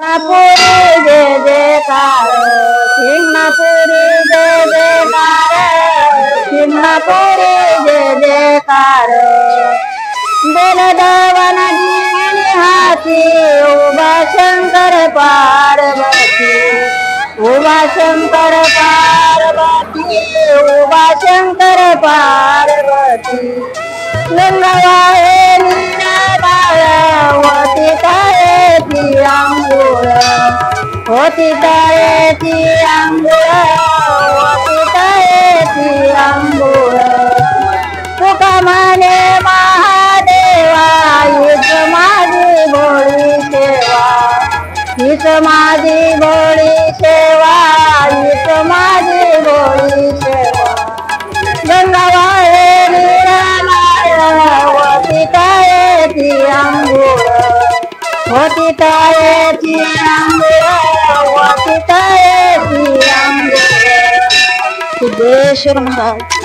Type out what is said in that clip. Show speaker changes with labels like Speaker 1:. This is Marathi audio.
Speaker 1: सिंगणापुरी जय जयकार, सिंगणापुरी जय जयकार, सिंगणापुरी जय जयकार। बेलदवन जीवनी हाती उभा शंकर पार्वती, उभा शंकर पार्वती, उभा शंकर पार्वती। गंगावाहे नीराबाळवती तारेची आंघोळ, होती तारेची आंघोळ, होती तारेची आंघोळ। तुका म्हणे महादेवा हीच माझी भोळी सेवा, हीच माझी भोळी सेवा, हीच माझी भोळी सेवा। गंगावाहे होती तारेची आंघोळ, होती तारेची आंघोळ, होती तारेची आंघोळ। सिद्धेश्वर महाराज।